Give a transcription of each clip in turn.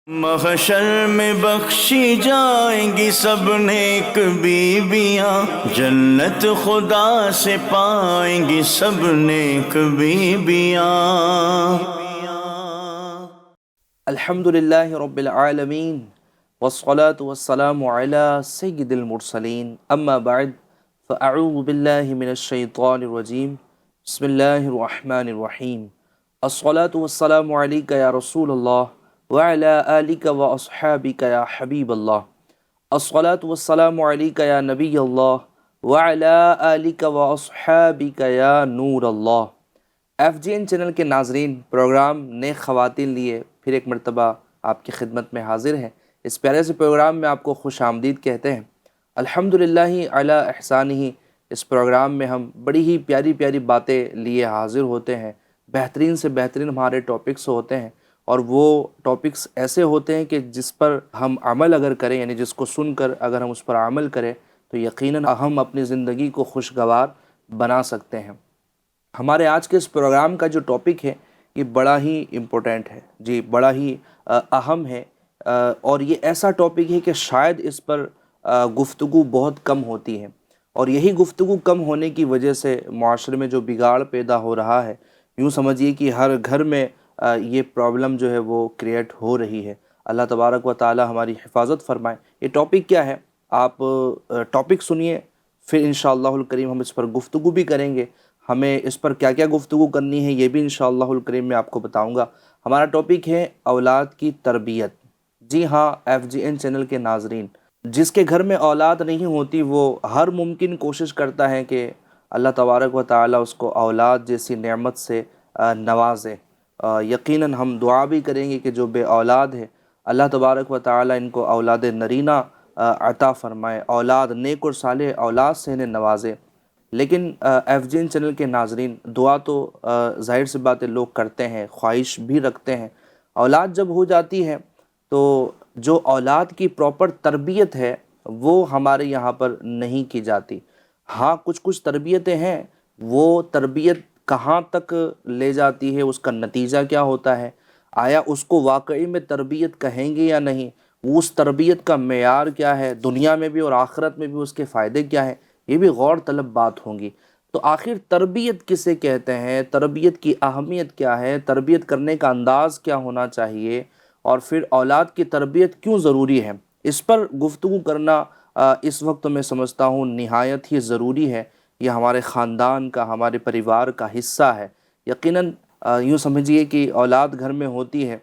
محشر میں بخشی جائیں گی سب نیک بیویاں، جنت خدا سے پائیں گی سب نیک بیویاں۔ الحمدللہ رب العالمین والصلاة والسلام علی سید المرسلین، اما بعد فاعوذ باللہ من الشیطان الرجیم، بسم اللہ الرحمن الرحیم۔ الصلاة والسلام علیک یا رسول اللہ وعلی آلک واصحابک یا حبیب اللہ۔ الصلاة والسلام علیک یا نبی اللہ وعلی آلک واصحابک یا نور اللہ۔ ایف جی این چینل کے ناظرین، پروگرام نیک خواتین لیے پھر ایک مرتبہ آپ کی خدمت میں حاضر ہیں۔ اس پیارے سے پروگرام میں آپ کو خوش آمدید کہتے ہیں۔ الحمدللہ علی احسانہ، اس پروگرام میں ہم بڑی ہی پیاری پیاری باتیں لیے حاضر ہوتے ہیں، بہترین سے بہترین ہمارے ٹاپکس ہوتے ہیں، اور وہ ٹاپکس ایسے ہوتے ہیں کہ جس پر ہم عمل اگر کریں، یعنی جس کو سن کر اگر ہم اس پر عمل کریں تو یقیناً ہم اپنی زندگی کو خوشگوار بنا سکتے ہیں۔ ہمارے آج کے اس پروگرام کا جو ٹاپک ہے یہ بڑا ہی امپورٹنٹ ہے، جی بڑا ہی اہم ہے، اور یہ ایسا ٹاپک ہے کہ شاید اس پر گفتگو بہت کم ہوتی ہے، اور یہی گفتگو کم ہونے کی وجہ سے معاشرے میں جو بگاڑ پیدا ہو رہا ہے، یوں سمجھیے کہ ہر گھر میں یہ پرابلم جو ہے وہ کریٹ ہو رہی ہے۔ اللہ تبارک و تعالی ہماری حفاظت فرمائے۔ یہ ٹاپک کیا ہے؟ آپ ٹاپک سنیے، پھر انشاءاللہ الکریم ہم اس پر گفتگو بھی کریں گے۔ ہمیں اس پر کیا کیا گفتگو کرنی ہے یہ بھی انشاءاللہ الکریم میں آپ کو بتاؤں گا۔ ہمارا ٹاپک ہے اولاد کی تربیت۔ جی ہاں ایف جی این چینل کے ناظرین، جس کے گھر میں اولاد نہیں ہوتی وہ ہر ممکن کوشش کرتا ہے کہ اللہ تبارک و تعالی اس کو اولاد جیسی نعمت سے نوازے۔ یقیناً ہم دعا بھی کریں گے کہ جو بے اولاد ہے اللہ تبارک و تعالی ان کو اولاد نرینہ عطا فرمائے، اولاد نیک اور صالح اولاد سے انہیں نوازے۔ لیکن ایف جی این چینل کے ناظرین، دعا تو ظاہر سی بات ہے لوگ کرتے ہیں، خواہش بھی رکھتے ہیں۔ اولاد جب ہو جاتی ہے تو جو اولاد کی پراپر تربیت ہے وہ ہمارے یہاں پر نہیں کی جاتی۔ ہاں کچھ تربیتیں ہیں، وہ تربیت کہاں تک لے جاتی ہے، اس کا نتیجہ کیا ہوتا ہے، آیا اس کو واقعی میں تربیت کہیں گے یا نہیں، اس تربیت کا معیار کیا ہے، دنیا میں بھی اور آخرت میں بھی اس کے فائدے کیا ہیں، یہ بھی غور طلب بات ہوں گی۔ تو آخر تربیت کسے کہتے ہیں، تربیت کی اہمیت کیا ہے، تربیت کرنے کا انداز کیا ہونا چاہیے، اور پھر اولاد کی تربیت کیوں ضروری ہے، اس پر گفتگو کرنا اس وقت میں سمجھتا ہوں نہایت ہی ضروری ہے۔ یہ ہمارے خاندان کا، ہمارے پریوار کا حصہ ہے۔ یقیناً یوں سمجھیے کہ اولاد گھر میں ہوتی ہے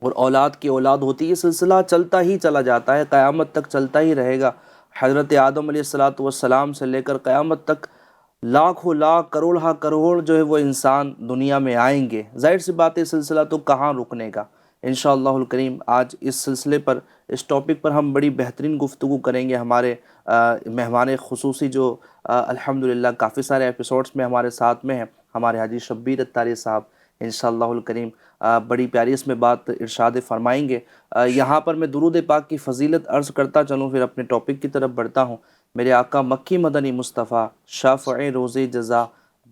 اور اولاد کی اولاد ہوتی ہے، یہ سلسلہ چلتا ہی چلا جاتا ہے، قیامت تک چلتا ہی رہے گا۔ حضرت آدم علیہ السلام سے لے کر قیامت تک لاکھوں لاکھ کروڑ کروڑ جو ہے وہ انسان دنیا میں آئیں گے۔ ظاہر سی بات ہے سلسلہ تو کہاں رکنے گا۔ انشاءاللہ الکریم آج اس سلسلے پر، اس ٹاپک پر ہم بڑی بہترین گفتگو کریں گے۔ ہمارے مہمان خصوصی جو الحمدللہ کافی سارے ایپیسوڈز میں ہمارے ساتھ میں ہیں، ہمارے حاجی شبیر اتاری صاحب انشاءاللہ الکریم بڑی پیاری اس میں بات ارشاد فرمائیں گے۔ یہاں پر میں درود پاک کی فضیلت عرض کرتا چلوں، پھر اپنے ٹاپک کی طرف بڑھتا ہوں۔ میرے آقا مکی مدنی مصطفیٰ شافع روز جزا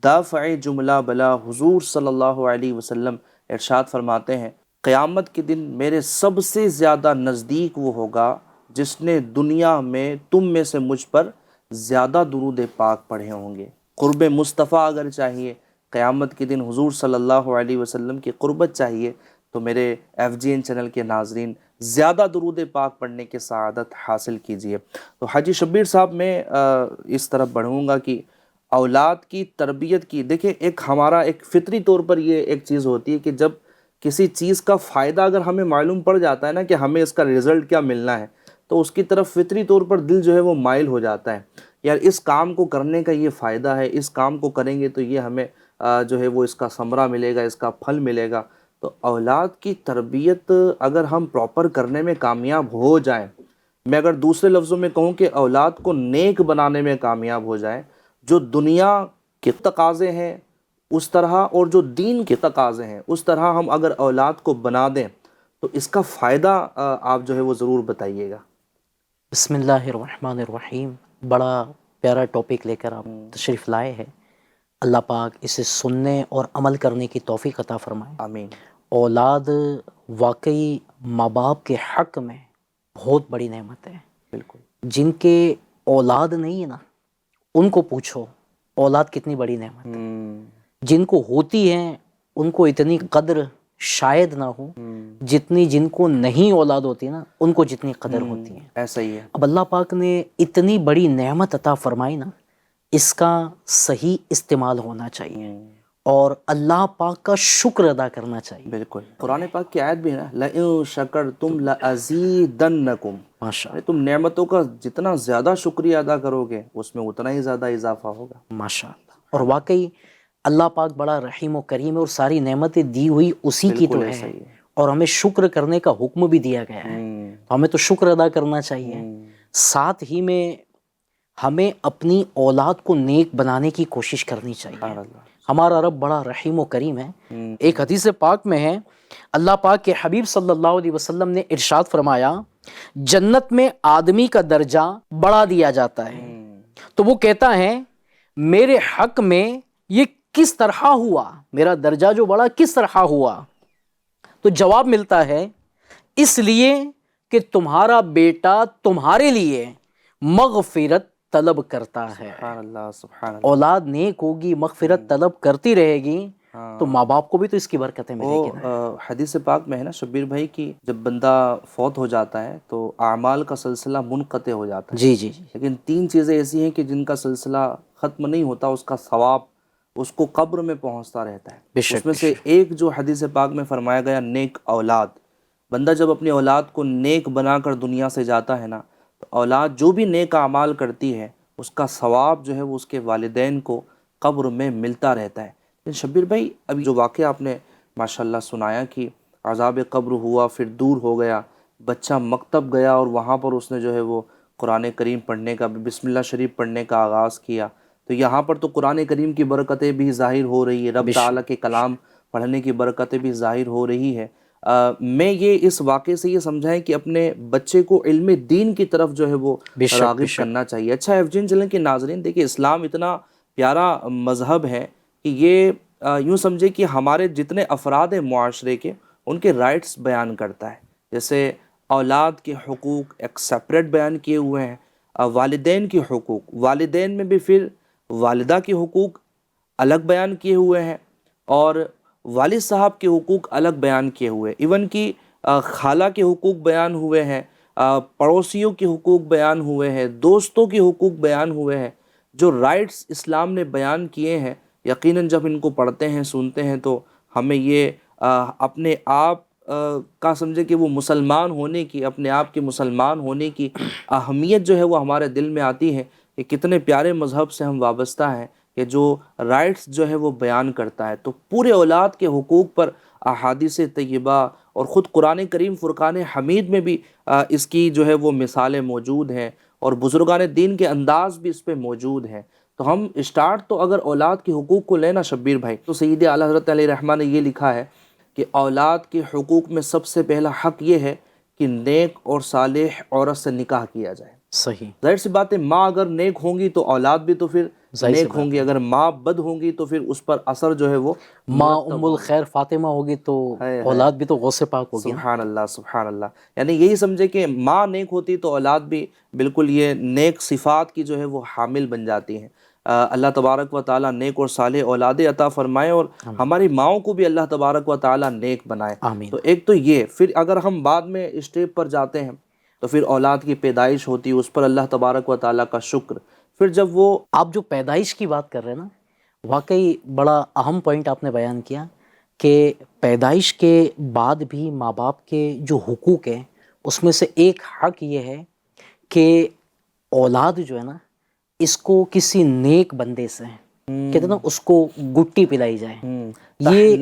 دافع جملہ بلا حضور صلی اللہ علیہ وسلم ارشاد فرماتے ہیں، قیامت کے دن میرے سب سے زیادہ نزدیک وہ ہوگا جس نے دنیا میں تم میں سے مجھ پر زیادہ درود پاک پڑھے ہوں گے۔ قرب مصطفیٰ اگر چاہیے، قیامت کے دن حضور صلی اللہ علیہ وسلم کی قربت چاہیے، تو میرے ایف جی این چینل کے ناظرین زیادہ درود پاک پڑھنے کی سعادت حاصل کیجئے۔ تو حاجی شبیر صاحب میں اس طرف بڑھوں گا کہ اولاد کی تربیت کی، دیکھیں ایک ہمارا ایک فطری طور پر یہ ایک چیز ہوتی ہے کہ جب کسی چیز کا فائدہ اگر ہمیں معلوم پڑ جاتا ہے نا کہ ہمیں اس کا رزلٹ کیا ملنا ہے، تو اس کی طرف فطری طور پر دل جو ہے وہ مائل ہو جاتا ہے، یار اس کام کو کرنے کا یہ فائدہ ہے، اس کام کو کریں گے تو یہ ہمیں جو ہے وہ اس کا ثمرہ ملے گا، اس کا پھل ملے گا۔ تو اولاد کی تربیت اگر ہم پراپر کرنے میں کامیاب ہو جائیں، میں اگر دوسرے لفظوں میں کہوں کہ اولاد کو نیک بنانے میں کامیاب ہو جائیں، جو دنیا کے تقاضے ہیں اس طرح اور جو دین کے تقاضے ہیں اس طرح ہم اگر اولاد کو بنا دیں تو اس کا فائدہ آپ جو ہے وہ ضرور بتائیے گا۔ بسم اللہ الرحمن الرحیم۔ بڑا پیارا ٹاپک لے کر آپ تشریف لائے ہیں۔ اللہ پاک اسے سننے اور عمل کرنے کی توفیق عطا فرمائے۔ آمین۔ اولاد واقعی ماں باپ کے حق میں بہت بڑی نعمت ہے. بالکل. جن کے اولاد نہیں ہے نا ان کو پوچھو اولاد کتنی بڑی نعمت ہے. جن کو ہوتی ہے ان کو اتنی قدر شاید نہ ہو جتنی جن کو نہیں اولاد ہوتی نا ان کو جتنی قدر ہوتی ہے. ایسا ہی ہے. اب اللہ پاک نے اتنی بڑی نعمت عطا فرمائی نا، اس کا صحیح استعمال ہونا چاہیے اور اللہ پاک کا شکر ادا کرنا چاہیے. بالکل. قرآن پاک کی آیت بھی ہے نا، لَئِن شَكَرْتُمْ لَأَزِيدَنَّكُمْ. ماشاء اللہ تم نعمتوں کا جتنا زیادہ شکریہ ادا کرو گے اس میں اتنا ہی زیادہ اضافہ ہوگا. ماشاء اللہ. اور واقعی اللہ پاک بڑا رحیم و کریم ہے اور ساری نعمتیں دی ہوئی اسی کی تو ایسا ہے ہی ہے. اور ہمیں شکر کرنے کا حکم بھی دیا گیا ہے. ہمیں تو شکر ادا کرنا چاہیے. ساتھ ہی میں ہمیں اپنی اولاد کو نیک بنانے کی کوشش کرنی چاہیے. ہمارا رب بڑا رحیم و کریم ہے. ایک حدیث پاک میں ہے اللہ پاک کے حبیب صلی اللہ علیہ وسلم نے ارشاد فرمایا جنت میں آدمی کا درجہ بڑھا دیا جاتا ہے تو وہ کہتا ہے میرے حق میں یہ کس طرح ہوا، میرا درجہ جو بڑا کس طرح ہوا؟ تو جواب ملتا ہے اس لیے کہ تمہارا بیٹا تمہارے لیے مغفرت طلب کرتا ہے. سبحان اللہ سبحان اللہ. اولاد نیک ہوگی، مغفرت طلب کرتی رہے گی تو ماں باپ کو بھی تو اس کی برکتیں ملے گی نا. حدیث پاک میں ہے نا شبیر بھائی کی جب بندہ فوت ہو جاتا ہے تو اعمال کا سلسلہ منقطع ہو جاتا ہے. جی جی جی. لیکن 3 چیزیں ایسی ہیں کہ جن کا سلسلہ ختم نہیں ہوتا، اس کا ثواب اس کو قبر میں پہنچتا رہتا ہے. اس میں سے ایک جو حدیث پاک میں فرمایا گیا نیک اولاد. بندہ جب اپنی اولاد کو نیک بنا کر دنیا سے جاتا ہے نا تو اولاد جو بھی نیک اعمال کرتی ہے اس کا ثواب جو ہے وہ اس کے والدین کو قبر میں ملتا رہتا ہے. لیکن شبیر بھائی ابھی جو واقعہ آپ نے ماشاءاللہ سنایا کہ عذاب قبر ہوا پھر دور ہو گیا، بچہ مکتب گیا اور وہاں پر اس نے جو ہے وہ قرآن کریم پڑھنے کا، بسم اللہ شریف پڑھنے کا آغاز کیا، تو یہاں پر تو قرآن کریم کی برکتیں بھی ظاہر ہو رہی ہے، رب تعالیٰ کے کلام پڑھنے کی برکتیں بھی ظاہر ہو رہی ہے. میں یہ اس واقعے سے یہ سمجھا ہے کہ اپنے بچے کو علم دین کی طرف جو ہے وہ راغب کرنا چاہیے. اچھا ایفجین چلیں کہ ناظرین دیکھیں اسلام اتنا پیارا مذہب ہے کہ یہ یوں سمجھے کہ ہمارے جتنے افراد ہیں معاشرے کے ان کے رائٹس بیان کرتا ہے. جیسے اولاد کے حقوق ایک سیپریٹ بیان کیے ہوئے ہیں، والدین کے حقوق، والدین میں بھی پھر والدہ کے حقوق الگ بیان کیے ہوئے ہیں اور والد صاحب کے حقوق الگ بیان کیے ہوئے، ایون کہ خالہ کے حقوق بیان ہوئے ہیں، پڑوسیوں کے حقوق بیان ہوئے ہیں، دوستوں کے حقوق بیان ہوئے ہیں. جو رائٹس اسلام نے بیان کیے ہیں یقیناً جب ان کو پڑھتے ہیں سنتے ہیں تو ہمیں یہ اپنے آپ کا سمجھے کہ وہ مسلمان ہونے کی، اپنے آپ کے مسلمان ہونے کی اہمیت جو ہے وہ ہمارے دل میں آتی ہے کہ کتنے پیارے مذہب سے ہم وابستہ ہیں کہ جو رائٹس جو ہے وہ بیان کرتا ہے. تو پورے اولاد کے حقوق پر احادیث طیبہ اور خود قرآن کریم فرقان حمید میں بھی اس کی جو ہے وہ مثالیں موجود ہیں اور بزرگان دین کے انداز بھی اس پہ موجود ہیں. تو ہم اسٹارٹ تو اگر اولاد کے حقوق کو لینا شبیر بھائی تو سید اعلیٰ حضرت علیہ رحمٰ نے یہ لکھا ہے کہ اولاد کے حقوق میں سب سے پہلا حق یہ ہے کہ نیک اور صالح عورت سے نکاح کیا جائے. صحیح. ظاہر سی بات ہے ماں اگر نیک ہوں گی تو اولاد بھی تو پھر نیک ہوں گی، اگر ماں بد ہوں گی تو پھر اس پر اثر جو ہے وہ ماں ام الخیر فاطمہ ہوگی تو اولاد بھی تو غوث پاک ہوگی. سبحان اللہ سبحان اللہ. یعنی یہی سمجھے کہ ماں نیک ہوتی تو اولاد بھی بالکل یہ نیک صفات کی جو ہے وہ حامل بن جاتی ہیں. اللہ تبارک و تعالیٰ نیک اور صالح اولادیں عطا فرمائے اور ہماری ماؤں کو بھی اللہ تبارک و تعالیٰ نیک بنائے. تو ایک تو یہ، پھر اگر ہم بعد میں اسٹیپ پر جاتے ہیں تو پھر اولاد کی پیدائش ہوتی ہے، اس پر اللہ تبارک و تعالیٰ کا شکر. پھر جب وہ آپ جو پیدائش کی بات کر رہے ہیں نا واقعی بڑا اہم پوائنٹ آپ نے بیان کیا کہ پیدائش کے بعد بھی ماں باپ کے جو حقوق ہیں اس میں سے ایک حق یہ ہے کہ اولاد جو ہے نا اس کو کسی نیک بندے سے کہتے ہیں نا اس کو گٹی پلائی جائے. یہ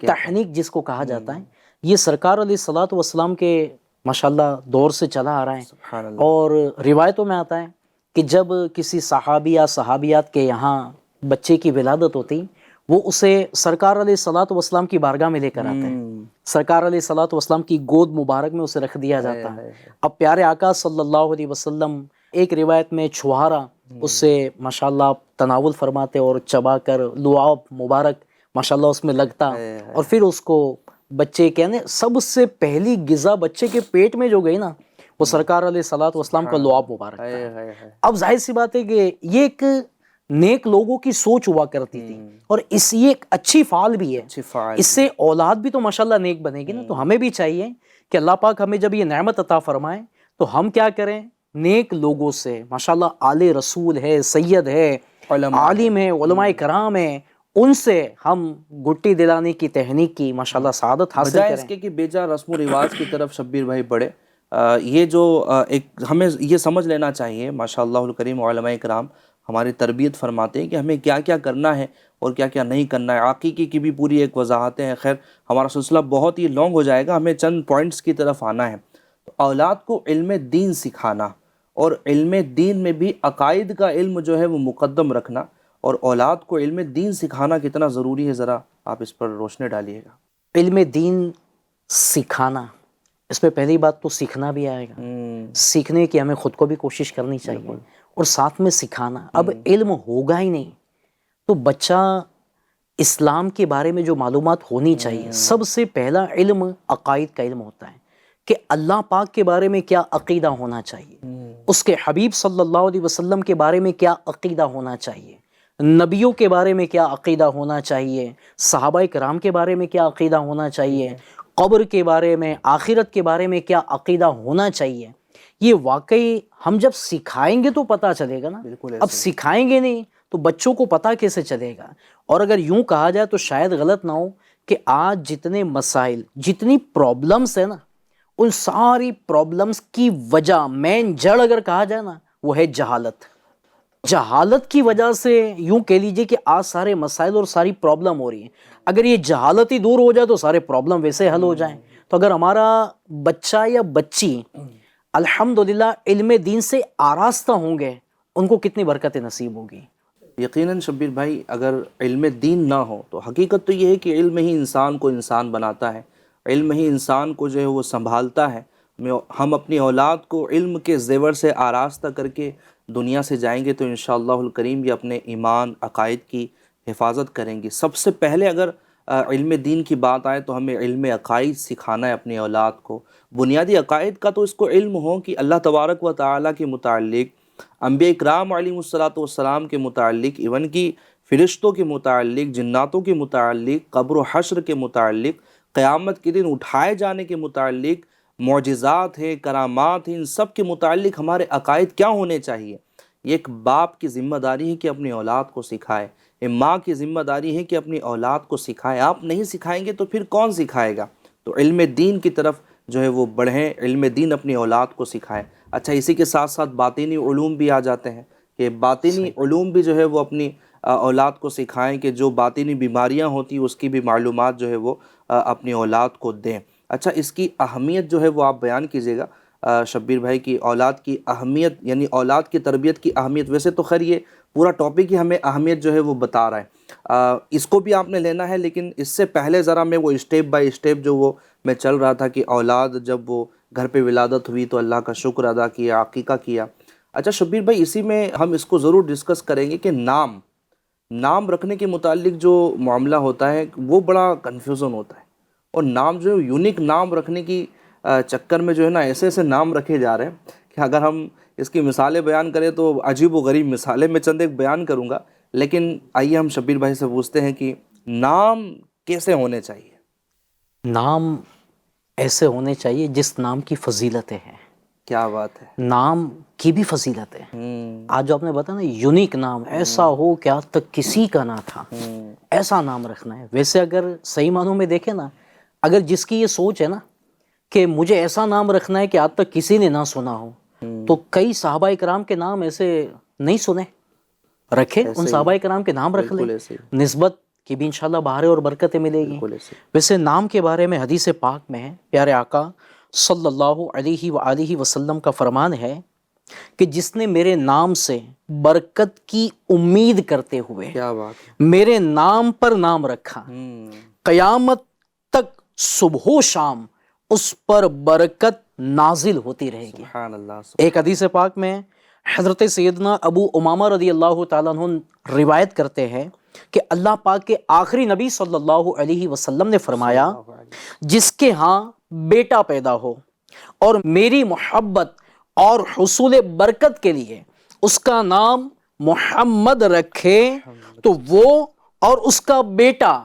تحنیک جس کو کہا جاتا ہے یہ سرکار علیہ الصلوۃ والسلام کے ماشاءاللہ دور سے چلا آ رہا ہے. اور روایتوں میں آتا ہے کہ جب کسی صحابی یا صحابیات کے یہاں بچے کی ولادت ہوتی وہ اسے سرکار علیہ الصلوۃ والسلام کی بارگاہ میں لے کر آتے ہیں، سرکار علیہ الصلوۃ والسلام کی گود مبارک میں اسے رکھ دیا جاتا ہے. اب پیارے آقا صلی اللہ علیہ وسلم ایک روایت میں چھوہارا اس سے ماشاءاللہ تناول فرماتے اور چبا کر لعاب مبارک ماشاءاللہ اس میں لگتا اور پھر اس کو بچے کہنے سب سے پہلی غذا بچے کے پیٹ میں جو گئی نا وہ سرکار علیہ الصلوۃ والسلام کا لعاب مبارک تھا. اب ظاہر سی بات ہے کہ یہ ایک نیک لوگوں کی سوچ ہوا کرتی تھی اور یہ ایک اچھی فعال بھی ہے, اس سے اولاد بھی تو ماشاءاللہ نیک بنے گی نا. تو ہمیں بھی چاہیے کہ اللہ پاک ہمیں جب یہ نعمت عطا فرمائے تو ہم کیا کریں, نیک لوگوں سے ماشاءاللہ آل رسول ہے, سید ہے, عالم ہے, علماء کرام ہیں, ان سے ہم گٹی دلانے کی تحنیک کی ماشاءاللہ سعادت حاصل بجائے کریں. اس کے کہ بیجا رسم و رواج کی طرف شبیر بھائی بڑھے, یہ جو ایک ہمیں یہ سمجھ لینا چاہیے ماشاءاللہ الکریم علماء کرام ہماری تربیت فرماتے ہیں کہ ہمیں کیا کیا کرنا ہے اور کیا کیا نہیں کرنا ہے. عقیقے کی بھی پوری ایک وضاحتیں ہیں. خیر ہمارا سلسلہ بہت ہی لانگ ہو جائے گا, ہمیں چند پوائنٹس کی طرف آنا ہے. تو اولاد کو علم دین سکھانا اور علم دین میں بھی عقائد کا علم جو ہے وہ مقدم رکھنا, اور اولاد کو علم دین سکھانا کتنا ضروری ہے, ذرا آپ اس پر روشنی ڈالیے گا. علم دین سکھانا, اس میں پہلی بات تو سیکھنا بھی آئے گا. سیکھنے کی ہمیں خود کو بھی کوشش کرنی چاہیے اور ساتھ میں سکھانا. اب علم ہوگا ہی نہیں تو بچہ اسلام کے بارے میں جو معلومات ہونی چاہیے, سب سے پہلا علم عقائد کا علم ہوتا ہے کہ اللہ پاک کے بارے میں کیا عقیدہ ہونا چاہیے, اس کے حبیب صلی اللہ علیہ وسلم کے بارے میں کیا عقیدہ ہونا چاہیے, نبیوں کے بارے میں کیا عقیدہ ہونا چاہیے, صحابہ کرام کے بارے میں کیا عقیدہ ہونا چاہیے, قبر کے بارے میں, آخرت کے بارے میں کیا عقیدہ ہونا چاہیے. یہ واقعی ہم جب سکھائیں گے تو پتہ چلے گا نا. اب سکھائیں گے نہیں تو بچوں کو پتہ کیسے چلے گا. اور اگر یوں کہا جائے تو شاید غلط نہ ہو کہ آج جتنے مسائل, جتنی پرابلمس ہیں نا, ان ساری پرابلمس کی وجہ, مین جڑ اگر کہا جائے نا, وہ ہے جہالت. جہالت کی وجہ سے یوں کہہ لیجئے کہ آج سارے مسائل اور ساری پرابلم ہو رہی ہیں. اگر یہ جہالت ہی دور ہو جائے تو سارے پرابلم ویسے حل ہو جائیں. تو اگر ہمارا بچہ یا بچی الحمدللہ علم دین سے آراستہ ہوں گے, ان کو کتنی برکت نصیب ہوگی. یقیناً شبیر بھائی, اگر علم دین نہ ہو تو حقیقت تو یہ ہے کہ علم ہی انسان کو انسان بناتا ہے, علم ہی انسان کو جو ہے وہ سنبھالتا ہے. ہم اپنی اولاد کو علم کے زیور سے آراستہ کر کے دنیا سے جائیں گے تو انشاءاللہ الکریم یہ اپنے ایمان عقائد کی حفاظت کریں گے. سب سے پہلے اگر علم دین کی بات آئے تو ہمیں علم عقائد سکھانا ہے اپنی اولاد کو. بنیادی عقائد کا تو اس کو علم ہو کہ اللہ تبارک و تعالیٰ کے متعلق, انبیاء اکرام علیہ الصلوۃ والسلام کے متعلق, ایون کی فرشتوں کے متعلق, جناتوں کے متعلق, قبر و حشر کے متعلق, قیامت کے دن اٹھائے جانے کے متعلق, معجزات ہیں, کرامات ہیں, ان سب کے متعلق ہمارے عقائد کیا ہونے چاہیے. یہ ایک باپ کی ذمہ داری ہے کہ اپنی اولاد کو سکھائے, یہ ماں کی ذمہ داری ہے کہ اپنی اولاد کو سکھائے. آپ نہیں سکھائیں گے تو پھر کون سکھائے گا. تو علم دین کی طرف جو ہے وہ بڑھیں, علم دین اپنی اولاد کو سکھائیں. اچھا, اسی کے ساتھ ساتھ باطنی علوم بھی آ جاتے ہیں کہ باطنی علوم بھی جو ہے وہ اپنی اولاد کو سکھائیں کہ جو باطنی بیماریاں ہوتی ہیں اس کی بھی معلومات جو ہے وہ اپنی اولاد کو دیں. اچھا, اس کی اہمیت جو ہے وہ آپ بیان کیجیے گا شبیر بھائی کی اولاد کی اہمیت, یعنی اولاد کی تربیت کی اہمیت. ویسے تو خیر یہ پورا ٹاپک ہی ہمیں اہمیت جو ہے وہ بتا رہا ہے, اس کو بھی آپ نے لینا ہے, لیکن اس سے پہلے ذرا میں وہ اسٹیپ بائی اسٹیپ جو وہ میں چل رہا تھا کہ اولاد جب وہ گھر پہ ولادت ہوئی تو اللہ کا شکر ادا کیا, عقیقہ کیا. اچھا شبیر بھائی, اسی میں ہم اس کو ضرور ڈسکس کریں گے کہ نام رکھنے کے متعلق جو معاملہ ہوتا ہے وہ بڑا کنفیوژن ہوتا ہے, اور نام جو ہے یونیک نام رکھنے کی چکر میں جو ہے نا ایسے ایسے نام رکھے جا رہے ہیں کہ اگر ہم اس کی مثالیں بیان کریں تو عجیب و غریب مثالیں میں چند ایک بیان کروں گا. لیکن آئیے ہم شبیر بھائی سے پوچھتے ہیں کہ نام کیسے ہونے چاہیے. نام ایسے ہونے چاہیے جس نام کی فضیلتیں ہیں. کیا بات ہے, نام کی بھی فضیلت ہے. آج جو آپ نے بتایا نا یونیک نام, ایسا ہو کہ آج تک کسی کا نہ تھا, ایسا نام رکھنا ہے. ویسے اگر صحیح معنوں میں دیکھیں نا, اگر جس کی یہ سوچ ہے نا کہ مجھے ایسا نام رکھنا ہے کہ آج تک کسی نے نہ سنا ہو, تو کئی صحابہ کرام کے نام ایسے نہیں سنے, رکھے ان صحابہ کرام کے نام رکھ لیں, نسبت کی بھی انشاءاللہ بہاریں اور برکتیں ملے گی. ویسے نام کے بارے میں حدیث پاک میں ہے, پیارے آقا صلی اللہ علیہ وآلہ وسلم کا فرمان ہے کہ جس نے میرے نام سے برکت کی امید کرتے ہوئے میرے نام پر نام رکھا, قیامت تک صبح و شام اس پر برکت نازل ہوتی رہے گی. ایک حدیث پاک میں حضرت سیدنا ابو امامہ رضی اللہ تعالیٰ عنہ روایت کرتے ہیں کہ اللہ پاک کے آخری نبی صلی اللہ علیہ وسلم نے فرمایا جس کے ہاں بیٹا پیدا ہو اور میری محبت اور حصول برکت کے لیے اس کا نام محمد رکھے تو وہ اور اس کا بیٹا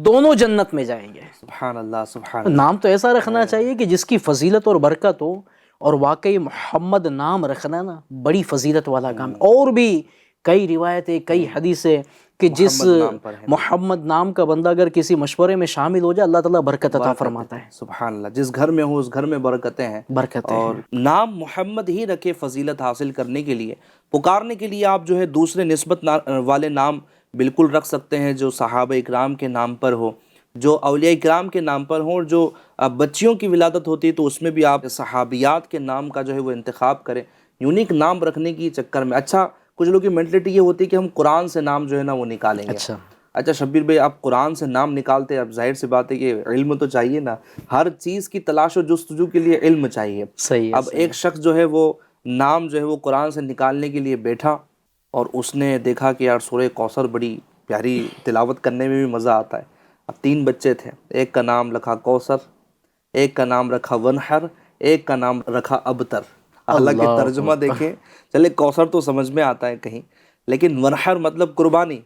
دونوں جنت میں جائیں گے۔ سبحان اللہ، سبحان اللہ۔ نام تو ایسا رکھنا چاہیے کہ جس کی فضیلت اور برکت ہو، اور واقعی محمد نام رکھنا نا بڑی فضیلت والا کام ہے۔ اور بھی کئی روایتیں، کئی حدیثیں کہ جس محمد نام کا بندہ اگر کسی مشورے میں شامل ہو جائے اللہ تعالیٰ برکت عطا فرماتا ہے۔ سبحان اللہ، جس گھر میں ہو اس گھر میں برکتیں ہیں، برکتیں اور نام محمد ہی رکھے فضیلت حاصل کرنے کے لیے، پکارنے کے لیے آپ جو ہے دوسرے نسبت والے نام بالکل رکھ سکتے ہیں جو صحابہ اکرام کے نام پر ہو، جو اولیاء اکرام کے نام پر ہوں، اور جو بچیوں کی ولادت ہوتی ہے تو اس میں بھی آپ صحابیات کے نام کا جو ہے وہ انتخاب کریں، یونیک نام رکھنے کی چکر میں۔ اچھا، کچھ لوگوں کی مینٹلٹی یہ ہوتی ہے کہ ہم قرآن سے نام جو ہے نا وہ نکالیں گے۔ اچھا شبیر بھائی، آپ قرآن سے نام نکالتے ہیں، اب ظاہر سی بات ہے کہ علم تو چاہیے نا، ہر چیز کی تلاش و جستجو کے لیے علم چاہیے۔ صحیح ہے۔ اب ایک شخص جو ہے وہ نام جو ہے وہ قرآن سے نکالنے کے لیے بیٹھا، اور اس نے دیکھا کہ یار سورہ کوثر بڑی پیاری تلاوت کرنے میں بھی مزہ آتا ہے۔ اب 3 بچے تھے، ایک کا نام رکھا کوثر، ایک کا نام رکھا ونحر، ایک کا نام رکھا ابتر۔ حالانکہ ترجمہ دیکھیں، چلے کوثر تو سمجھ میں آتا ہے کہیں، لیکن ونحر مطلب قربانی،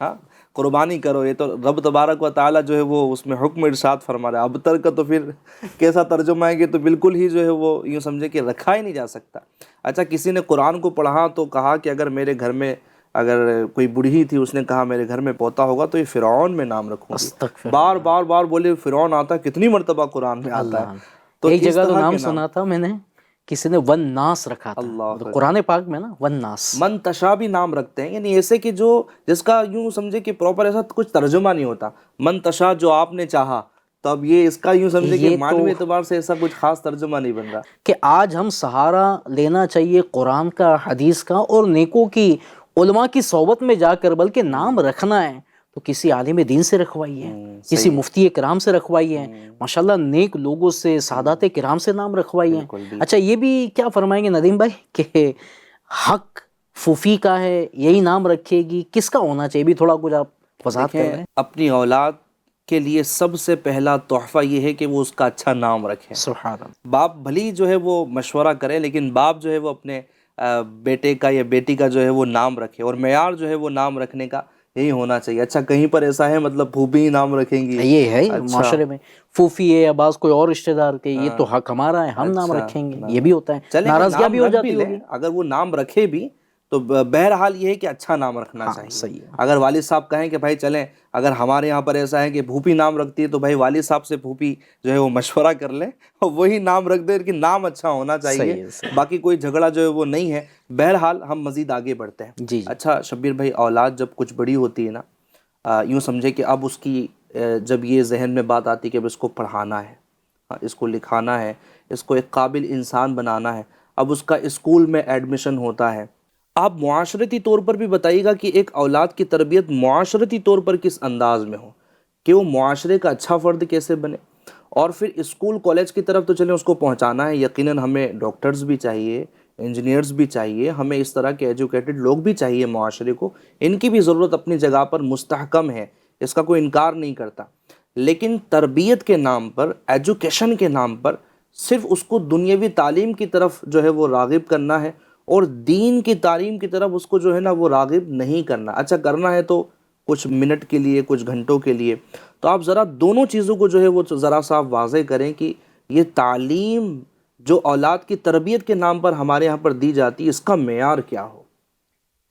ہاں قربانی کرو، یہ تو رب تبارک و تعالیٰ جو ہے وہ اس میں حکم ارشاد فرما رہا ہے۔ ابتر کا تو پھر کیسا ترجمہ ہے کہ تو بالکل ہی جو ہے وہ یوں سمجھے کہ رکھا ہی نہیں جا سکتا۔ اچھا، کسی نے قرآن کو پڑھا تو کہا کہ اگر میرے گھر میں اگر کوئی بوڑھی تھی، اس نے کہا میرے گھر میں پوتا ہوگا تو یہ فرعون میں نام رکھوں گی۔ بار بار بار بولے فرعون آتا ہے، کتنی مرتبہ قرآن میں آتا ہے۔ تو ایک جگہ تو نام سنا تھا میں نے، کسی نے ون ناس رکھا تھا، قرآن پاک میں نا ون ناس۔ منتشا بھی نام رکھتے ہیں، یعنی ایسے کہ جو جس کا یوں سمجھے کہ پراپر ایسا کچھ ترجمہ نہیں ہوتا۔ منتشا جو آپ نے چاہا، تو اب یہ اس کا یوں سمجھے کہ معنوی اعتبار سے ایسا کچھ خاص ترجمہ نہیں بن رہا کہ آج ہم سہارا لینا چاہیے قرآن کا، حدیث کا، اور نیکوں کی، علماء کی صحبت میں جا کر، بلکہ نام رکھنا ہے تو کسی عالم دین سے رکھوائیے، کسی مفتی کرام سے رکھوائیے، ماشاءاللہ نیک لوگوں سے، سادات کرام سے نام رکھوائیے۔ اچھا، یہ بھی کیا فرمائیں گے ندیم بھائی کہ حق پھوفی کا ہے یہی نام رکھے گی، کس کا ہونا چاہیے؟ بھی تھوڑا کچھ آپ وضاحت کریں۔ اپنی اولاد کے لیے سب سے پہلا تحفہ یہ ہے کہ وہ اس کا اچھا نام رکھے۔ سبحان اللہ۔ باپ بھلی جو ہے وہ مشورہ کرے، لیکن باپ جو ہے وہ اپنے بیٹے کا یا بیٹی کا جو ہے وہ نام رکھے، اور معیار جو ہے وہ نام رکھنے کا یہی ہونا چاہیے۔ اچھا، کہیں پر ایسا ہے مطلب پھوپھی ہی نام رکھیں گی؟ یہ ہے معاشرے میں پھوفی ہے یا بعض کوئی اور رشتہ دار کے، یہ تو حق ہمارا ہے، ہم نام رکھیں گے، یہ بھی ہوتا ہے، ناراضگیاں بھی ہو جاتی ہوگی۔ اگر وہ نام رکھے بھی تو بہرحال یہ ہے کہ اچھا نام رکھنا چاہیے۔ صحیح ہے۔ اگر والد صاحب کہیں کہ بھائی چلیں، اگر ہمارے یہاں پر ایسا ہے کہ پھوپھی نام رکھتی ہے تو بھائی والد صاحب سے پھوپھی جو ہے وہ مشورہ کر لیں اور وہی نام رکھ دیں، کہ نام اچھا ہونا چاہیے، باقی کوئی جھگڑا جو ہے وہ نہیں ہے۔ بہرحال ہم مزید آگے بڑھتے ہیں۔ جی۔ اچھا شبیر بھائی، اولاد جب کچھ بڑی ہوتی ہے نا، یوں سمجھے کہ اب اس کی جب یہ ذہن میں بات آتی ہے کہ اب اس کو پڑھانا ہے، اس کو لکھانا ہے، اس کو ایک قابل انسان بنانا ہے، اب اس کا اسکول میں ایڈمیشن ہوتا ہے، آپ معاشرتی طور پر بھی بتائیے گا کہ ایک اولاد کی تربیت معاشرتی طور پر کس انداز میں ہو کہ وہ معاشرے کا اچھا فرد کیسے بنے، اور پھر اسکول کالج کی طرف تو چلیں اس کو پہنچانا ہے، یقیناً ہمیں ڈاکٹرز بھی چاہیے، انجینئرز بھی چاہیے، ہمیں اس طرح کے ایجوکیٹڈ لوگ بھی چاہیے معاشرے کو، ان کی بھی ضرورت اپنی جگہ پر مستحکم ہے، اس کا کوئی انکار نہیں کرتا، لیکن تربیت کے نام پر، ایجوکیشن کے نام پر صرف اس کو دنیاوی تعلیم کی طرف جو ہے وہ راغب کرنا ہے، اور دین کی تعلیم کی طرف اس کو جو ہے نا وہ راغب نہیں کرنا۔ اچھا، کرنا ہے تو کچھ منٹ کے لیے، کچھ گھنٹوں کے لیے، تو آپ ذرا دونوں چیزوں کو جو ہے وہ ذرا سا واضح کریں کہ یہ تعلیم جو اولاد کی تربیت کے نام پر ہمارے یہاں پر دی جاتی ہے، اس کا معیار کیا ہو۔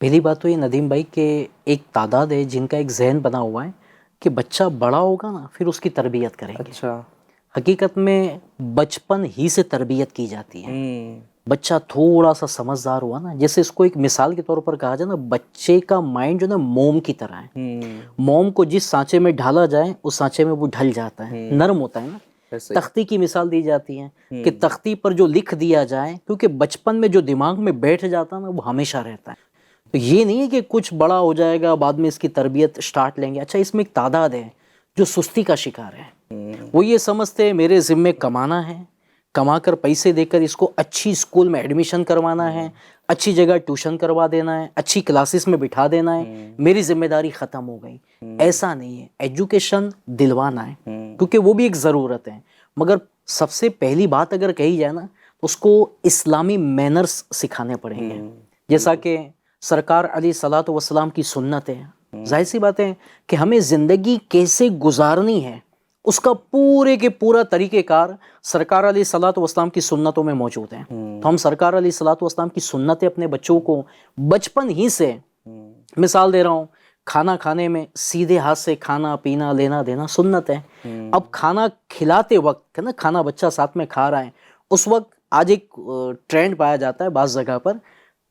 پہلی بات تو یہ ندیم بھائی کہ ایک تعداد ہے جن کا ایک ذہن بنا ہوا ہے کہ بچہ بڑا ہوگا نا پھر اس کی تربیت کریں گے۔ اچھا، حقیقت میں بچپن ہی سے تربیت کی جاتی ہے۔ بچہ تھوڑا سا سمجھدار ہوا نا، جیسے اس کو ایک مثال کے طور پر کہا جائے نا، بچے کا مائنڈ جو نا موم کی طرح ہے، موم کو جس سانچے میں ڈھالا جائے اس سانچے میں وہ ڈھل جاتا ہے، نرم ہوتا ہے نا۔ تختی کی مثال دی جاتی ہے کہ تختی پر جو لکھ دیا جائے، کیونکہ بچپن میں جو دماغ میں بیٹھ جاتا ہے نا وہ ہمیشہ رہتا ہے۔ تو یہ نہیں ہے کہ کچھ بڑا ہو جائے گا بعد میں اس کی تربیت سٹارٹ لیں گے۔ اچھا، اس میں ایک تعداد ہے جو سستی کا شکار ہے، وہ یہ سمجھتے ہیں میرے ذمے کمانا ہے، کما کر پیسے دے کر اس کو اچھی اسکول میں ایڈمیشن کروانا ہے، اچھی جگہ ٹیوشن کروا دینا ہے، اچھی کلاسز میں بٹھا دینا ہے، میری ذمہ داری ختم ہو گئی. ایسا نہیں ہے. ایجوکیشن دلوانا ہے کیونکہ وہ بھی ایک ضرورت ہے، مگر سب سے پہلی بات اگر کہی جائے نا تو اس کو اسلامی مینرز سکھانے پڑیں گے. جیسا کہ سرکار علیہ الصلوۃ والسلام کی سنت ہے، ظاہر سی بات ہے کہ ہمیں زندگی کیسے گزارنی ہے اس کا پورے کے پورا طریقہ کار سرکار علیہ الصلوۃ والسلام کی سنتوں میں موجود ہے. تو ہم سرکار علیہ الصلوۃ والسلام کی سنتیں اپنے بچوں کو بچپن ہی سے، مثال دے رہا ہوں، کھانا کھانے میں سیدھے ہاتھ سے کھانا پینا لینا دینا سنت ہے. اب کھانا کھلاتے وقت نا، کھانا بچہ ساتھ میں کھا رہا ہے، اس وقت آج ایک ٹرینڈ پایا جاتا ہے بعض جگہ پر،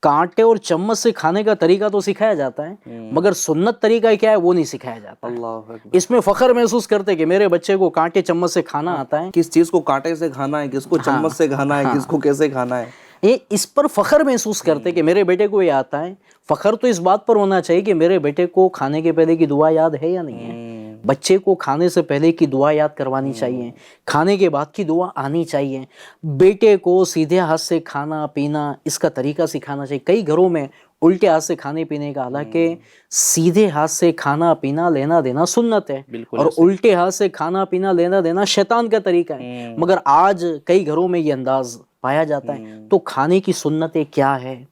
کانٹے اور چمچ سے کھانے کا طریقہ تو سکھایا جاتا ہے مگر سنت طریقہ کیا ہے وہ نہیں سکھایا جاتا. اللہ اکبر. اس میں فخر محسوس کرتے کہ میرے بچے کو کانٹے چمچ سے کھانا آتا ہے. کس چیز کو کانٹے سے کھانا ہے، کس کو چمچ سے کھانا ہے، کس کو کیسے کھانا ہے. یہ اس پر فخر محسوس کرتے کہ میرے بیٹے کو یہ آتا ہے. فخر تو اس بات پر ہونا چاہیے کہ میرے بیٹے کو کھانے کے پہلے کی دعا یاد ہے یا نہیں ہے. بچے کو کھانے سے پہلے کی دعا یاد کروانی چاہیے، کھانے کے بعد کی دعا آنی چاہیے. بیٹے کو سیدھے ہاتھ سے کھانا پینا اس کا طریقہ سکھانا چاہیے. کئی گھروں میں الٹے ہاتھ سے کھانے پینے کا، حالانکہ سیدھے ہاتھ سے کھانا پینا لینا دینا سنت ہے اور الٹے ہاتھ سے کھانا پینا لینا دینا شیطان کا طریقہ ہے. مگر آج کئی گھروں میں یہ انداز پایا جاتا ہے. تو کھانے کی سنتیں کیا ہے،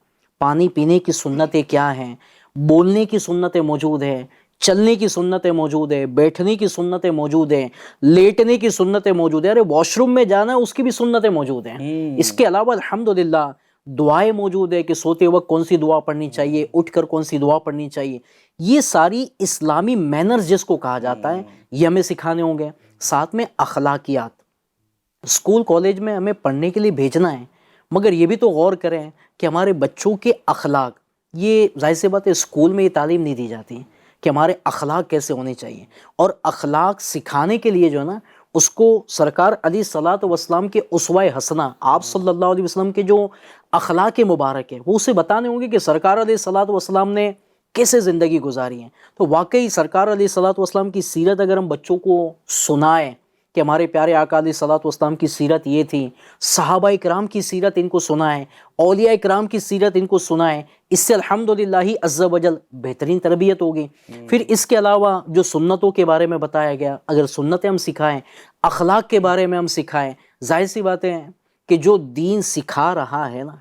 پانی پینے کی سنتیں کیا ہیں، بولنے کی سنتیں موجود ہیں، چلنے کی سنتیں موجود ہے، بیٹھنے کی سنتیں موجود ہیں، لیٹنے کی سنتیں موجود ہیں، ارے واش روم میں جانا ہے اس کی بھی سنتیں موجود ہیں. اس کے علاوہ الحمدللہ دعائیں موجود ہے کہ سوتے وقت کون سی دعا پڑھنی چاہیے، اٹھ کر کون سی دعا پڑھنی چاہیے. یہ ساری اسلامی مینرز جس کو کہا جاتا ہے یہ ہمیں سکھانے ہوں گے. ساتھ میں اخلاقیات، اسکول کالج میں ہمیں پڑھنے کے لیے بھیجنا ہے مگر یہ بھی تو غور کریں کہ ہمارے بچوں کے اخلاق، یہ ظاہر سی بات ہے اسکول میں یہ تعلیم نہیں دی جاتی کہ ہمارے اخلاق کیسے ہونے چاہیے. اور اخلاق سکھانے کے لیے جو ہے نا اس کو سرکار علیہ الصلوۃ والسلام کے اسوہ حسنہ، آپ صلی اللہ علیہ وسلم کے جو اخلاق مبارک ہیں وہ اسے بتانے ہوں گے کہ سرکار علیہ الصلوۃ والسلام نے کیسے زندگی گزاری ہے. تو واقعی سرکار علیہ الصلوۃ والسلام کی سیرت اگر ہم بچوں کو سنائیں کہ ہمارے پیارے آقا علیہ الصلوۃ والسلام کی سیرت یہ تھی، صحابہ کرام کی سیرت ان کو سنائیں، اولیاء کرام کی سیرت ان کو سنائیں، اس سے الحمدللہ عز و جل بہترین تربیت ہوگی. پھر اس کے علاوہ جو سنتوں کے بارے میں بتایا گیا، اگر سنتیں ہم سکھائیں، اخلاق کے بارے میں ہم سکھائیں، ظاہر سی بات ہے کہ جو دین سکھا رہا ہے نا،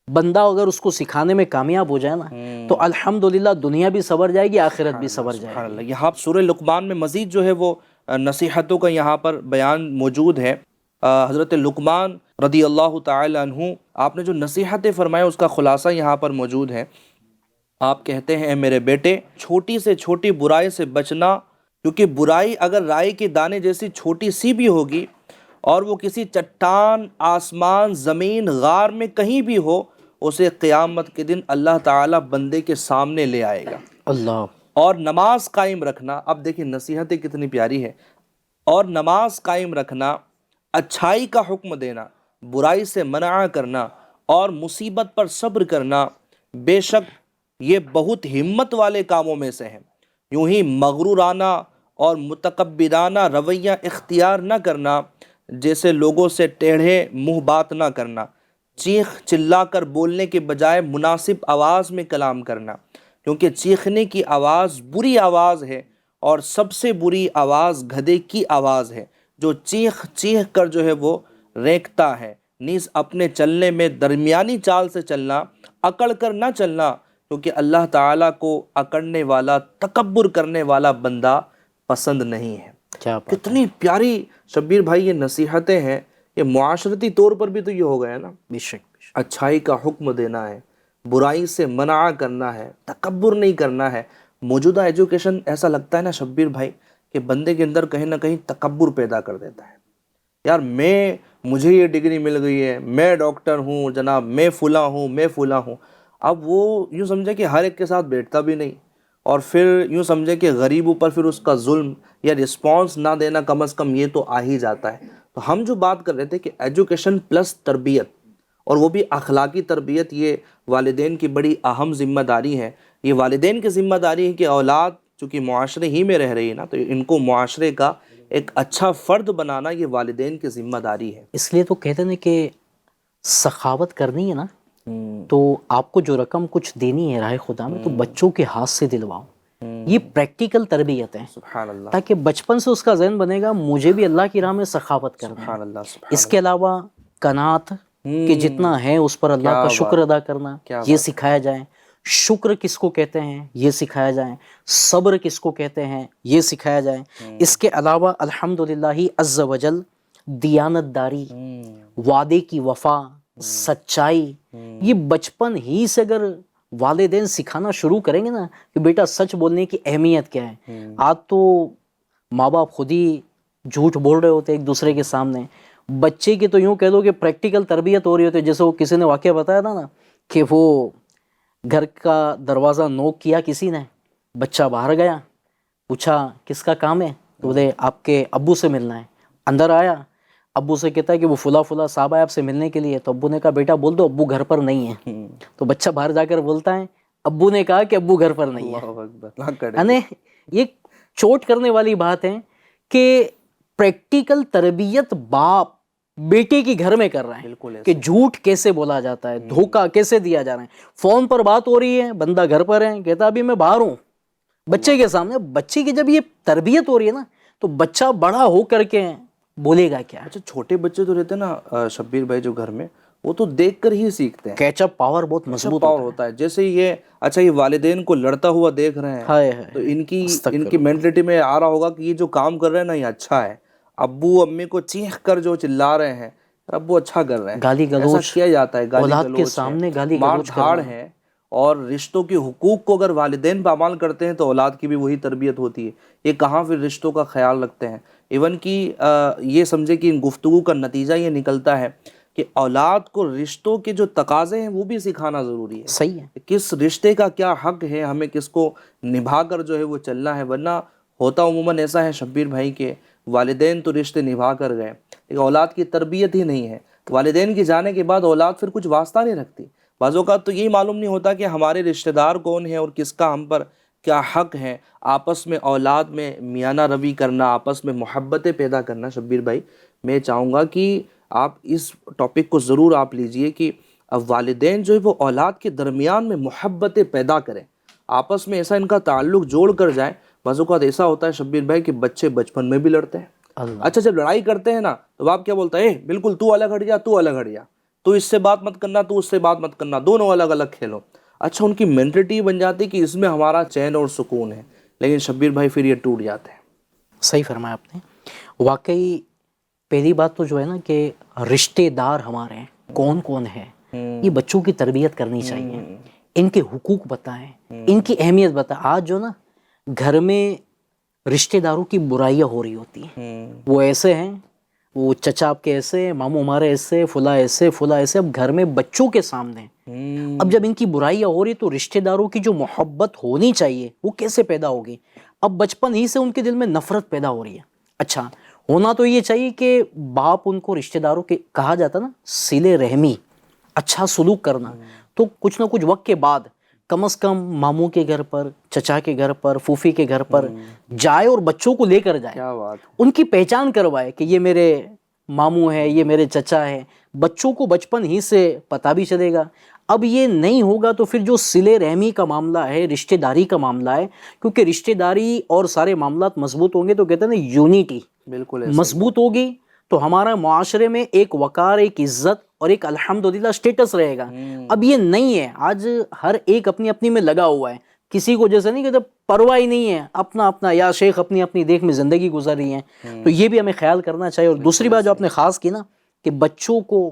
بندہ اگر اس کو سکھانے میں کامیاب ہو جائے نا تو الحمدللہ دنیا بھی سنور جائے گی، آخرت بھی سنور جائے سبحان گی. اللہ. یہاں سورہ لقمان میں مزید جو ہے وہ نصیحتوں کا یہاں پر بیان موجود ہے. حضرت لقمان رضی اللہ تعالی عنہ آپ نے جو نصیحتیں فرمایا اس کا خلاصہ یہاں پر موجود ہے. آپ کہتے ہیں، اے میرے بیٹے، چھوٹی سے چھوٹی برائی سے بچنا، کیونکہ برائی اگر رائی کے دانے جیسی چھوٹی سی بھی ہوگی اور وہ کسی چٹان، آسمان، زمین، غار میں کہیں بھی ہو، اسے قیامت کے دن اللہ تعالیٰ بندے کے سامنے لے آئے گا. اللہ. اور نماز قائم رکھنا، اب دیکھیں نصیحتیں کتنی پیاری ہے. اور نماز قائم رکھنا، اچھائی کا حکم دینا، برائی سے منع کرنا اور مصیبت پر صبر کرنا، بے شک یہ بہت ہمت والے کاموں میں سے ہیں. یوں ہی مغرورانہ اور متکبرانہ رویہ اختیار نہ کرنا، جیسے لوگوں سے ٹیڑھے منہ بات نہ کرنا، چیخ چلا کر بولنے کے بجائے مناسب آواز میں کلام کرنا، کیونکہ چیخنے کی آواز بری آواز ہے اور سب سے بری آواز گدھے کی آواز ہے جو چیخ چیخ کر جو ہے وہ رینکتا ہے. نیز اپنے چلنے میں درمیانی چال سے چلنا، اکڑ کر نہ چلنا، کیونکہ اللہ تعالیٰ کو اکڑنے والا، تکبر کرنے والا بندہ پسند نہیں ہے. کیا بات. کتنی پیاری شبیر بھائی یہ نصیحتیں ہیں. یہ معاشرتی طور پر بھی تو یہ ہو گیا نا، بے شک. اچھائی کا حکم دینا ہے، برائی سے منع کرنا ہے، تکبر نہیں کرنا ہے. موجودہ ایجوکیشن ایسا لگتا ہے نا شبیر بھائی کہ بندے کے اندر کہیں نہ کہیں تکبر پیدا کر دیتا ہے. یار مجھے یہ ڈگری مل گئی ہے، میں ڈاکٹر ہوں جناب، میں فلاں ہوں، میں فلاں ہوں. اب وہ یوں سمجھے کہ ہر ایک کے ساتھ بیٹھتا بھی نہیں، اور پھر یوں سمجھے کہ غریبوں پر پھر اس کا ظلم یا رسپانس نہ دینا کم از کم یہ تو آ ہی جاتا ہے. تو ہم جو بات کر رہے تھے کہ ایجوکیشن پلس تربیت، اور وہ بھی اخلاقی تربیت، یہ والدین کی بڑی اہم ذمہ داری ہے. یہ والدین کی ذمہ داری ہے کہ اولاد چونکہ معاشرے ہی میں رہ رہی ہے نا، تو ان کو معاشرے کا ایک اچھا فرد بنانا یہ والدین کی ذمہ داری ہے. اس لیے تو کہتے ہیں کہ سخاوت کرنی ہے نا تو آپ کو جو رقم کچھ دینی ہے راہ خدا میں تو بچوں کے ہاتھ سے دلواؤ. یہ پریکٹیکل تربیت ہے سبحان اللہ تاکہ بچپن سے اس کا ذہن بنے گا مجھے بھی اللہ کی راہ میں سخاوت کرنا ہے. سبحان اللہ سبحان اس کے علاوہ قناعت کہ جتنا ہے اس پر اللہ کا شکر ادا کرنا یہ سکھایا جائے. شکر کس کو کہتے ہیں یہ سکھایا جائے. صبر کس کو کہتے ہیں یہ سکھایا جائے. اس کے علاوہ الحمدللہ عز وجل دیانت داری، وعدے کی وفا، سچائی، یہ بچپن ہی سے اگر والدین سکھانا شروع کریں گے نا کہ بیٹا سچ بولنے کی اہمیت کیا ہے. آج تو ماں باپ خود ہی جھوٹ بول رہے ہوتے ایک دوسرے کے سامنے. بچے کی تو یوں کہہ دو کہ پریکٹیکل تربیت ہو رہی ہوتی ہے. جیسے وہ کسی نے واقعہ بتایا تھا نا کہ وہ گھر کا دروازہ نوک کیا کسی نے، بچہ باہر گیا، پوچھا کس کا کام ہے تو بولے آپ کے ابو سے ملنا ہے. اندر آیا، ابو سے کہتا ہے کہ وہ فلاں فلاں صاحب ہے آپ سے ملنے کے لیے. تو ابو نے کہا بیٹا بول دو ابو گھر پر نہیں ہے. تو بچہ باہر جا کر بولتا ہے ابو نے کہا کہ ابو گھر پر نہیں ہے. یعنی یہ چوٹ کرنے والی بات ہے کہ پریکٹیکل تربیت باپ بیٹے کی گھر میں کر رہا ہے کہ جھوٹ کیسے بولا جاتا ہے، دھوکہ کیسے دیا جا رہا ہے. فون پر بات ہو رہی ہے، بندہ گھر پر ہے، کہتا ابھی میں باہر ہوں بچے کے سامنے. بچے کی جب یہ تربیت ہو رہی ہے نا تو بچہ بڑا ہو کر کے بولے گا کیا. اچھا چھوٹے بچے جو رہتے ہیں نا شبیر بھائی جو گھر میں، وہ تو دیکھ کر ہی سیکھتے ہیں. کیچ اپ پاور بہت مضبوط ہوتا ہے. جیسے یہ اچھا یہ والدین کو لڑتا ہوا دیکھ رہے ہیں تو ان کی مینٹلٹی میں آ رہا ہوگا کہ یہ جو کام کر رہے ہیں نا یہ اچھا ہے. ابو امی کو چیخ کر جو چلا رہے ہیں ابو اچھا کر رہے ہیں. گالی گلوچ ایسا کیا جاتا ہے، اولاد کے سامنے گالی مار گلوچ دھاڑ ہے. اور رشتوں کے حقوق کو اگر والدین پامال کرتے ہیں تو اولاد کی بھی وہی تربیت ہوتی ہے. یہ کہاں پھر رشتوں کا خیال رکھتے ہیں. ایون کہ یہ سمجھے کہ ان گفتگو کا نتیجہ یہ نکلتا ہے کہ اولاد کو رشتوں کے جو تقاضے ہیں وہ بھی سکھانا ضروری ہے. صحیح ہے. کس رشتے کا کیا حق ہے، ہمیں کس کو نبھا کر جو ہے وہ چلنا ہے. ورنہ ہوتا عموماً ایسا ہے شبیر بھائی کے والدین تو رشتے نبھا کر گئے لیکن اولاد کی تربیت ہی نہیں ہے. والدین کے جانے کے بعد اولاد پھر کچھ واسطہ نہیں رکھتی. بعض اوقات تو یہی معلوم نہیں ہوتا کہ ہمارے رشتہ دار کون ہیں اور کس کا ہم پر کیا حق ہے. آپس میں اولاد میں میانہ روی کرنا، آپس میں محبتیں پیدا کرنا. شبیر بھائی میں چاہوں گا کہ آپ اس ٹاپک کو ضرور آپ لیجئے کہ والدین جو ہے وہ اولاد کے درمیان میں محبتیں پیدا کریں، آپس میں ایسا ان کا تعلق جوڑ کر جائے. بعض اوقات ایسا ہوتا ہے شبیر بھائی کہ بچے بچپن میں بھی لڑتے ہیں. اچھا جب لڑائی کرتے ہیں نا تو باپ کیا بولتا ہے بالکل تو الگ ہٹ جا، تو الگ ہٹ جا، تو اس سے بات مت کرنا، تو اس سے بات مت کرنا، دونوں الگ الگ کھیلو. اچھا ان کی مینٹلٹی بن جاتی کہ اس میں ہمارا چین اور سکون ہے. لیکن شبیر بھائی پھر یہ ٹوٹ جاتے ہیں. صحیح فرمایا آپ نے. واقعی پہلی بات تو جو ہے نا کہ رشتے دار ہمارے ہیں کون کون ہے یہ بچوں کی تربیت کرنی چاہیے. ان کے حقوق بتائیں، ان کی اہمیت بتائیں. آج جو نا گھر میں رشتے داروں کی برائیاں ہو رہی ہوتی ہیں. وہ ایسے ہیں، وہ چچا آپ کے ایسے، ماموں ہمارے ایسے، فلاں ایسے، فلاں ایسے. اب گھر میں بچوں کے سامنے اب جب ان کی برائیاں ہو رہی تو رشتے داروں کی جو محبت ہونی چاہیے وہ کیسے پیدا ہوگی. اب بچپن ہی سے ان کے دل میں نفرت پیدا ہو رہی ہے. اچھا ہونا تو یہ چاہیے کہ باپ ان کو رشتے داروں کے کہا جاتا نا صلہ رحمی، اچھا سلوک کرنا. تو کچھ نہ کچھ وقت کے بعد کم از کم ماموں کے گھر پر، چچا کے گھر پر، پھوپھی کے گھر پر جائے اور بچوں کو لے کر جائے، ان کی پہچان کروائے کہ یہ میرے ماموں ہے، یہ میرے چچا ہے. بچوں کو بچپن ہی سے پتہ بھی چلے گا. اب یہ نہیں ہوگا تو پھر جو صلہ رحمی کا معاملہ ہے، رشتہ داری کا معاملہ ہے، کیونکہ رشتہ داری اور سارے معاملات مضبوط ہوں گے تو کہتے ہیں نا یونیٹی بالکل مضبوط ہوگی تو ہمارا معاشرے میں ایک وقار، ایک عزت اور ایک الحمدللہ سٹیٹس رہے گا. اب یہ نہیں ہے. آج ہر ایک اپنی اپنی میں لگا ہوا ہے. کسی کو جیسے نہیں کہ پرواہ ہی نہیں ہے، اپنا اپنا یا شیخ اپنی اپنی دیکھ میں زندگی گزر رہی ہیں. تو یہ بھی ہمیں خیال کرنا چاہیے. اور دوسری بات جو آپ نے خاص کی نا کہ بچوں کو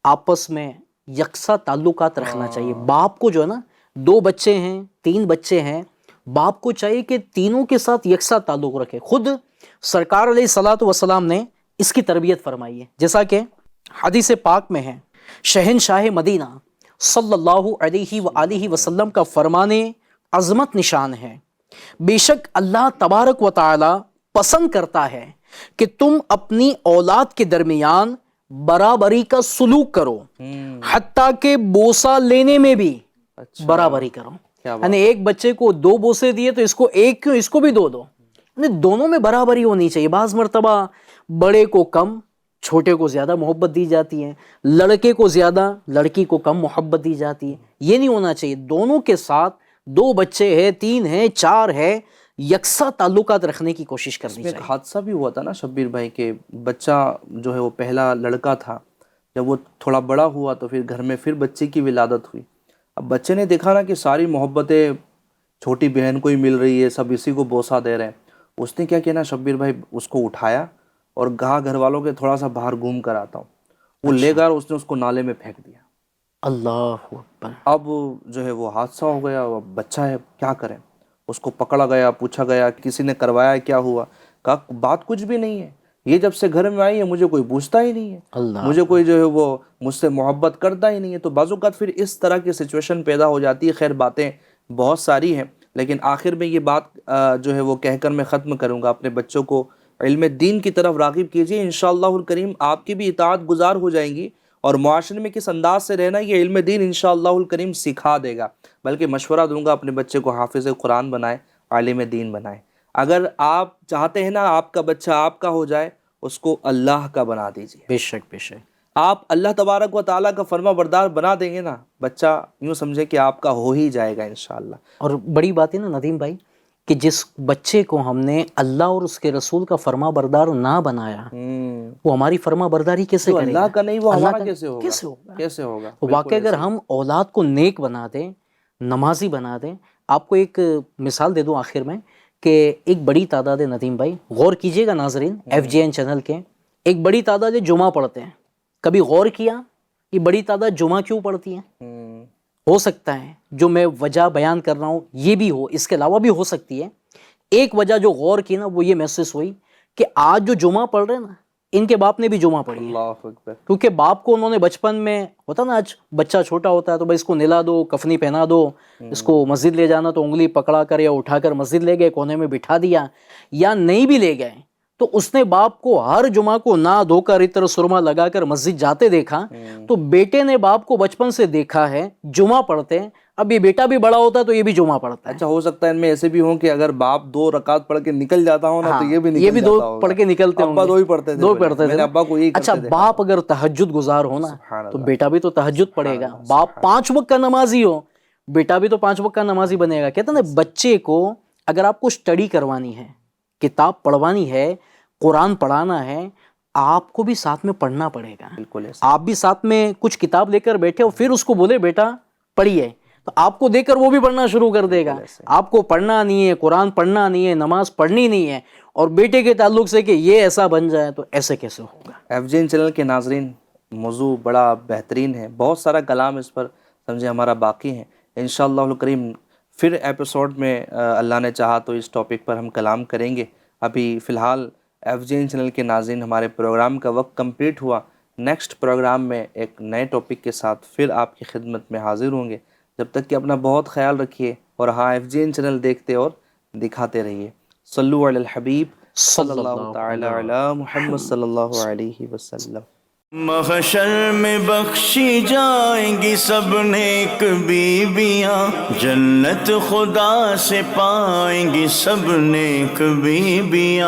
آپس میں یکساں تعلقات رکھنا چاہیے. باپ کو جو ہے نا 2 بچے ہیں 3 بچے ہیں، باپ کو چاہیے کہ تینوں کے ساتھ یکساں تعلق رکھے. خود سرکار علیہ الصلوۃ والسلام نے اس کی تربیت فرمائی ہے. جیسا کہ حدیث پاک میں ہے، شہنشاہ مدینہ صلی اللہ علیہ وآلہ وسلم کا فرمان عظمت نشان ہے، بے شک اللہ تبارک و تعالی پسند کرتا ہے کہ تم اپنی اولاد کے درمیان برابری کا سلوک کرو، حتیٰ کہ بوسہ لینے میں بھی برابری کرو. یعنی ایک بچے کو 2 بوسے دیے تو اس کو ایک کیوں، اس کو بھی 2 دو. دونوں میں برابری ہونی چاہیے. بعض مرتبہ بڑے کو کم چھوٹے کو زیادہ محبت دی جاتی ہے, لڑکے کو زیادہ لڑکی کو کم محبت دی جاتی ہے. یہ نہیں ہونا چاہیے. دونوں کے ساتھ 2 بچے ہیں, 3 ہیں, 4 ہے, یکساں تعلقات رکھنے کی کوشش کرنی ایک چاہیے. حادثہ بھی ہوا تھا نا شبیر بھائی کہ بچہ جو ہے وہ پہلا لڑکا تھا, جب وہ تھوڑا بڑا ہوا تو پھر گھر میں پھر بچے کی ولادت ہوئی. اب بچے نے دیکھا نا کہ ساری محبتیں چھوٹی بہن کو ہی مل رہی ہے, سب اسی کو بوسہ دے رہے ہیں. اس نے کیا کیا نا شبیر بھائی, اس کو اٹھایا اور کہا گھر والوں کے تھوڑا سا باہر گھوم کر آتا ہوں. وہ لے کر اس نے اس کو نالے میں پھینک دیا. اللہ اکبر. اب جو ہے وہ حادثہ ہو گیا. اب بچہ ہے, کیا کریں. اس کو پکڑا گیا, پوچھا گیا کسی نے کروایا کیا ہوا, کہا بات کچھ بھی نہیں ہے, یہ جب سے گھر میں آئی ہے مجھے کوئی پوچھتا ہی نہیں ہے, مجھے کوئی جو ہے وہ مجھ سے محبت کرتا ہی نہیں ہے. تو بعض اوقات پھر اس طرح کی سچویشن پیدا ہو جاتی ہے. خیر باتیں بہت ساری ہیں, لیکن آخر میں یہ بات جو ہے وہ کہہ کر میں ختم کروں گا. اپنے بچوں کو علم دین کی طرف راغب کیجیے, انشاءاللہ الکریم آپ کی بھی اطاعت گزار ہو جائیں گی, اور معاشرے میں کس انداز سے رہنا یہ علم دین انشاءاللہ الکریم سکھا دے گا. بلکہ مشورہ دوں گا اپنے بچے کو حافظ قرآن بنائیں, عالم دین بنائیں. اگر آپ چاہتے ہیں نا آپ کا بچہ آپ کا ہو جائے, اس کو اللہ کا بنا دیجیے. بے شک بے شک. آپ اللہ تبارک و تعالیٰ کا فرما بردار بنا دیں گے نا, بچہ یوں سمجھے کہ آپ کا ہو ہی جائے گا انشاءاللہ. اور بڑی بات ہے نا ندیم بھائی کہ جس بچے کو ہم نے اللہ اور اس کے رسول کا فرما بردار نہ بنایا, وہ ہماری فرما برداری کیسے کرے گا؟ اللہ کا نہیں وہ اللہ ہمارا کا کیسے ہوگا؟ کیسے ہوگا؟ واقعی اگر ہم اولاد کو نیک بنا دیں, نمازی بنا دیں. آپ کو ایک مثال دے دوں آخر میں کہ ایک بڑی تعداد ندیم بھائی, غور کیجئے گا ناظرین FGN چینل کے, ایک بڑی تعداد جمعہ پڑھتے ہیں. کبھی غور کیا یہ بڑی تعداد جمعہ کیوں پڑھتی ہیں؟ ہو سکتا ہے جو میں وجہ بیان کر رہا ہوں یہ بھی ہو, اس کے علاوہ بھی ہو سکتی ہے. ایک وجہ جو غور کی نا وہ یہ محسوس ہوئی کہ آج جو جمعہ پڑھ رہے ہیں نا ان کے باپ نے بھی جمعہ پڑھی ہے. اللہ اکبر. کیونکہ باپ کو انہوں نے بچپن میں ہوتا نا, آج بچہ چھوٹا ہوتا ہے تو بھائی اس کو نلا دو, کفنی پہنا دو, اس کو مسجد لے جانا تو انگلی پکڑا کر یا اٹھا کر مسجد لے گئے, کونے میں بٹھا دیا, یا نہیں بھی لے گئے تو اس نے باپ کو ہر جمعہ کو نہ دھو کر عطر سرما لگا کر مسجد جاتے دیکھا. تو بیٹے نے باپ کو بچپن سے دیکھا ہے جمعہ پڑھتے ہیں. اب یہ بیٹا بھی بڑا ہوتا ہے تو یہ بھی جمعہ پڑھتا ہے. اچھا ہو سکتا ہے ان میں ایسے بھی ہوں کہ اگر باپ 2 رکعت پڑھ کے نکل جاتا ہو نا تو یہ بھی نکل جاتا ہوگا. 2 پڑھ کے نکلتے ہوں گے. ابا 2 ہی پڑھتے تھے, 2 پڑھتے تھے. ابا کو یہی کرتے اچھا باپ اگر تہجد گزار ہو نا تو بیٹا بھی تو تہجد پڑھے گا. باپ 5 وقت کا نمازی ہو, بیٹا بھی تو 5 وقت کا نمازی بنے گا. کہتے ہیں نا بچے کو اگر آپ کو اسٹڈی کروانی ہے, کتاب پڑھوانی ہے, قرآن پڑھانا ہے, آپ کو بھی ساتھ میں پڑھنا پڑے گا. بالکل ایسا. آپ بھی ساتھ میں کچھ کتاب لے کر بیٹھے اور پھر اس کو بولے بیٹا پڑھیے, تو آپ کو دیکھ کر وہ بھی پڑھنا شروع کر دے گا. آپ کو پڑھنا نہیں ہے, قرآن پڑھنا نہیں ہے, نماز پڑھنی نہیں ہے, اور بیٹے کے تعلق سے کہ یہ ایسا بن جائے تو ایسے کیسے ہوگا؟ FGN چینل کے ناظرین, موضوع بڑا بہترین ہے, بہت سارا کلام اس پر سمجھے ہمارا باقی ہے. انشاءاللہ الکریم پھر ایپیسوڈ میں اللہ نے چاہا تو اس ٹاپک پر ہم کلام کریں گے. ابھی فی الحال FGN چینل کے ناظرین ہمارے پروگرام کا وقت کمپلیٹ ہوا. نیکسٹ پروگرام میں ایک نئے ٹاپک کے ساتھ پھر آپ کی خدمت میں حاضر ہوں گے. جب تک کہ اپنا بہت خیال رکھیے, اور ہاں FGN چینل دیکھتے اور دکھاتے رہیے. صلو علی الحبیب صلی اللہ تعالی علی محمد صلی اللہ علیہ وسلم. محشر میں بخشی جائیں گی سب نیک بیویاں, جنت خدا سے پائیں گی سب نیک بیویاں.